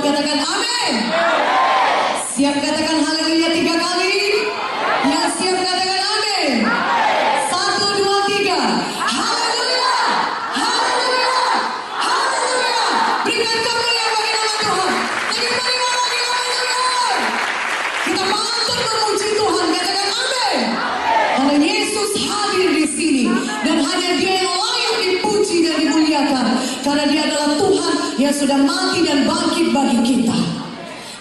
katakan amin. Siap katakan haleluya 3 kali. Yang siap katakan amin. 1, 2, 3. Haleluya, haleluya, haleluya. Berikan kemuliaan bagi nama Tuhan. Berikan lagi haleluya. Kita patut memuji Tuhan, katakan amin. Karena Yesus hadir di sini dan hanya Dia yang layak dipuji dan dimuliakan. Karena Dia adalah Tuhan yang sudah mati dan bangkit bagi kita.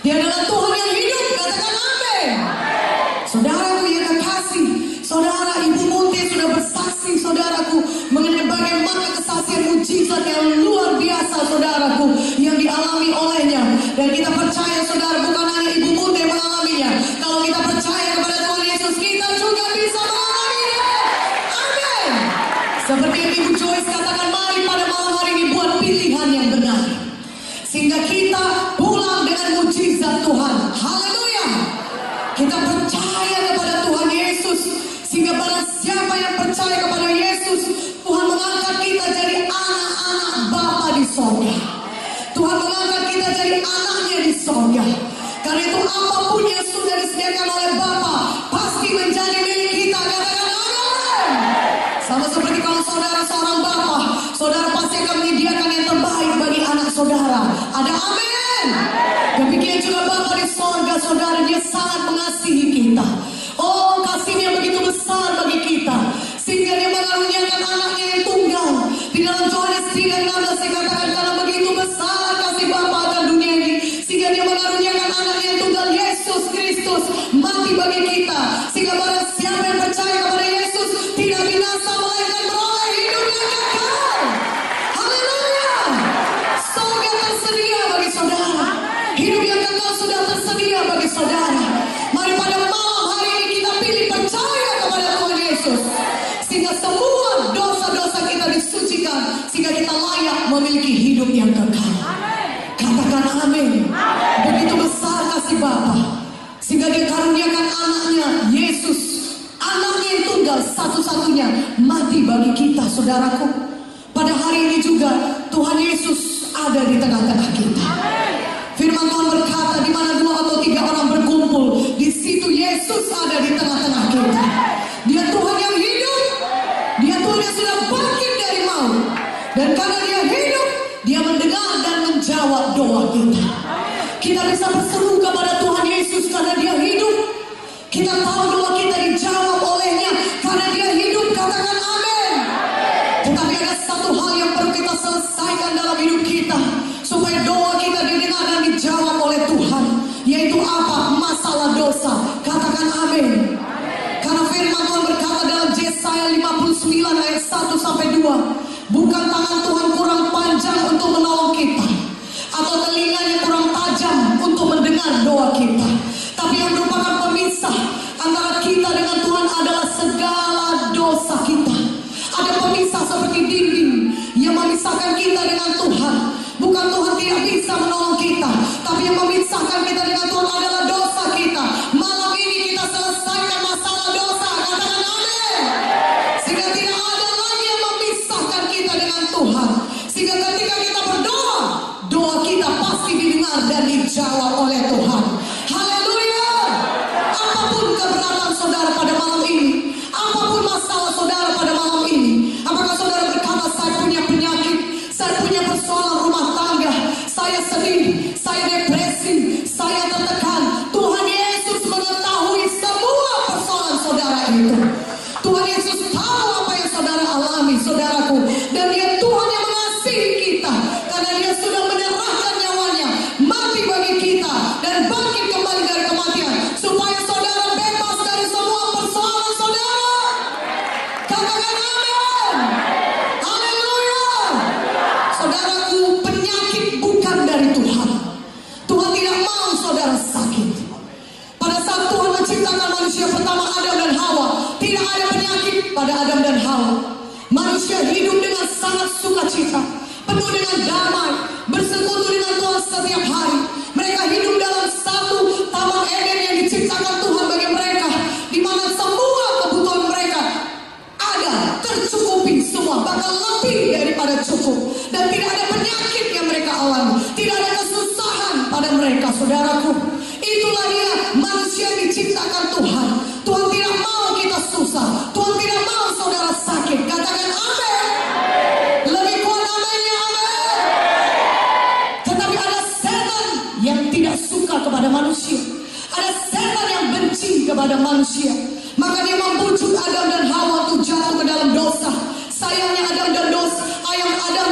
Dia adalah Tuhan yang hidup, katakan amin. Saudaraku yang kekasih, saudara Ibu Munti sudah bersaksi, saudaraku, mengenai bagaimana kesaksian mujizat yang luar biasa, saudaraku, yang dialami olehnya. Dan kita percaya, saudara, bukan hanya Ibu Munti yang mengalaminya. Kalau kita percaya kepada Tuhan Yesus, kita juga bisa mengalaminya. Amin. Seperti yang Ibu Joyce katakan, mari pada malam hari ini buat pilihan yang benar, sehingga kita pulang dengan mujizat Tuhan. Haleluya. Kita percaya kepada Tuhan Yesus, sehingga barang siapa yang percaya kepada Yesus, Tuhan mengangkat kita jadi anak-anak Bapa di sorga. Tuhan mengangkat kita jadi anaknya di sorga. Karena itu apapun yang sudah disediakan oleh Bapa pasti menjadi milik kita. Katakan amin. Sama seperti kalau saudara seorang Bapa, saudara pasti akan menyediakan yang terbaik bagi anak saudara. Ada amin. Demikian juga Bapa di sorga, saudara, Dia sangat mengasihi kita. Oh, kasihnya begitu besar bagi kita, sehingga Dia mengaruniakan anaknya yang tunggal. Di dalam Yohanes 3:16 dikatakan, karena begitu besar kasih Bapa akan dunia ini, sehingga Dia mengaruniakan anaknya yang tunggal, Yesus Kristus, mati bagi kita, sehingga barang siapa yang percaya kepada Yesus tidak binasa melainkan beroleh hidup yang kekal. Haleluya. Surga tersedia bagi saudara. Hidup yang kekal sudah tersedia bagi saudara. Mari pada malam hari ini kita pilih percaya kepada Tuhan Yesus, sehingga semua dosa-dosa kita disucikan, sehingga kita layak memiliki hidup yang kekal. Katakan amin. Begitu besar kasih Bapa, sehingga Dia karuniakan anaknya Yesus, anaknya yang tunggal satu-satunya, mati bagi kita, saudaraku. Pada hari ini juga Tuhan Yesus ada di tengah-tengah kita. Firman Tuhan berkata, di mana 2 atau 3 orang berkumpul, di situ Yesus ada di tengah-tengah kita. Dia Tuhan yang hidup. Dia Tuhan yang sudah bangkit dari maut. Dan karena Dia hidup, Dia mendengar dan menjawab doa kita. Kita bisa berseru kepada Tuhan Yesus karena Dia hidup. Kita tahu doa kita dijawab olehnya karena Dia hidup. Katakan amin. Tetapi ada satu hal yang perlu kita selesaikan dalam hidup kita, supaya doa kita didengar dan dijawab oleh Tuhan, yaitu apa? Masalah dosa. Katakan amin. Karena firman Tuhan berkata dalam Yesaya 59 ayat 1 sampai 2, bukan tangan Tuhan kurang panjang untuk menolong kita, atau telinganya kurang tajam untuk mendengar doa kita, tapi yang merupakan pemisah antara kita dengan Tuhan adalah segala dosa kita. Ada pemisah seperti dinding yang memisahkan kita dengan Tuhan. Bukan Tuhan tidak bisa menolong kita, tapi yang memisahkan kita dengan Tuhan adalah dosa kita. Malam ini kita selesaikan masalah dosa. Katakan amin. Sehingga tidak ada lagi yang memisahkan kita dengan Tuhan. Sehingga ketika kita berdoa, doa kita pasti didengar dan dijawab oleh Tuhan. Haleluya. Apapun keberatan saudara pada malam ini, apapun masalah saudara pada malam ini, apakah saudara berkata, saya punya penyakit, saya punya persoalan rumah tangga, saya sedih, saya depresi, saya manusia. Maka dia membujuk Adam dan Hawa untuk jatuh ke dalam dosa. Sayangnya Adam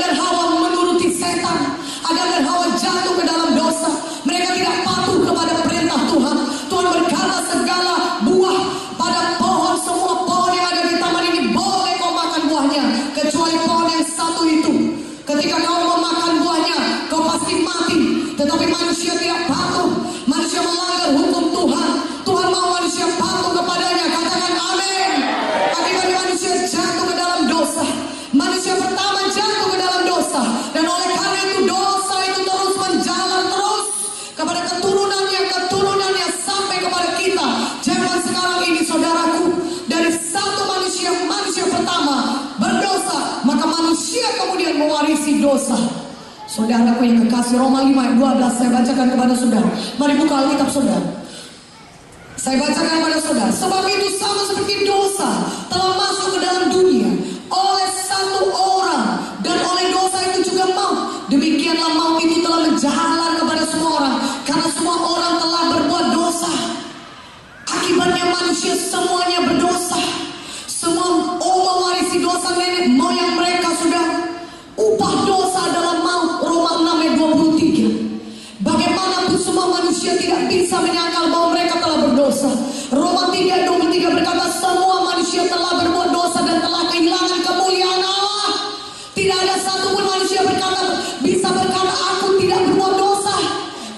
dan Hawa menuruti setan. Adam dan Hawa jatuh ke dalam dosa. Mereka tidak patuh kepada perintah Tuhan. Tuhan berkata segala buah pada pohon, semua pohon yang ada di taman ini boleh kau makan buahnya, kecuali pohon yang satu itu. Ketika kau memakan buahnya, kau pasti mati. Tetapi manusia tidak patuh. Manusia melanggar hukum Tuhan. Tuhan mau manusia patuh kepadanya. Katakan amin. Akibatnya manusia jatuh ke dalam dosa. Manusia pertama jatuh ke dalam dosa. Dan oleh karena itu dosa itu terus menjalan terus kepada keturunannya sampai kepada kita. Zaman sekarang ini saudaraku, dari satu manusia pertama berdosa, maka manusia kemudian mewarisi dosa. Saudaraku yang kekasih, Roma 5 ayat 12 saya bacakan kepada saudara. Mari buka Alkitab saudara. Saya bacakan kepada saudara. Sebab itu sama seperti dosa telah masuk ke dalam dunia oleh satu orang, dan oleh dosa itu juga maut. Demikianlah maut itu telah menjalar kepada semua orang, karena semua orang telah berbuat dosa. Akibatnya manusia semuanya berdosa. Semua mewarisi dosa nenek moyang mereka, saudara. Upah dosa adalah maut. Roma 6 ayat 23. Bagaimanapun semua manusia tidak bisa menyangkal bahwa mereka telah berdosa. Roma 3 ayat 23 berkata semua manusia telah berbuat dosa dan telah kehilangan kemuliaan Allah. Tidak ada satupun manusia bisa berkata aku tidak berbuat dosa.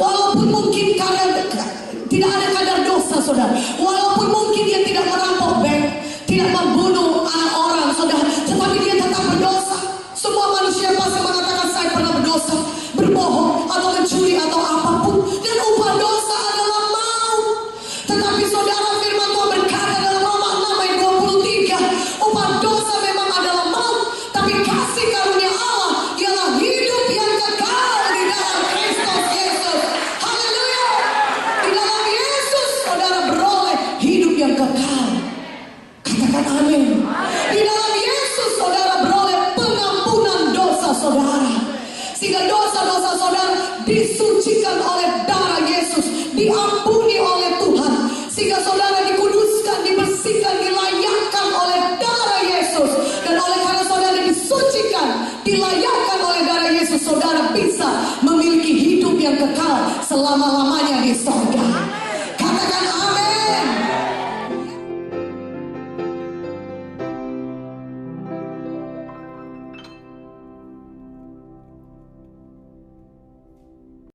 Walaupun mungkin tidak ada kadar dosa, saudara. Walaupun mungkin dia tidak merampok bank, tidak membunuh anak orang, saudara, tetapi dia tetap berdosa. Semua manusia pasti mengatakan saya pernah berdosa, berbohong atau mencuri atau apapun, dan upah dosa adalah maut. Tetapi saudara, firman Tuhan berkata dalam Roma 6 ayat 23, upah dosa memang adalah maut, tapi kasih karunia Allah ialah hidup yang kekal di dalam Kristus Yesus. Haleluya. Di dalam Yesus saudara beroleh hidup yang kekal. Katakan amin. Di dalam Yesus saudara beroleh pengampunan dosa saudara. Sehingga dosa-dosa saudara disucikan oleh darah Yesus, diampuni oleh Tuhan. Sehingga saudara dikuduskan, dibersihkan, dilayakkan oleh darah Yesus. Dan oleh karena saudara disucikan, dilayakkan oleh darah Yesus, saudara bisa memiliki hidup yang kekal selama-lamanya di sorga.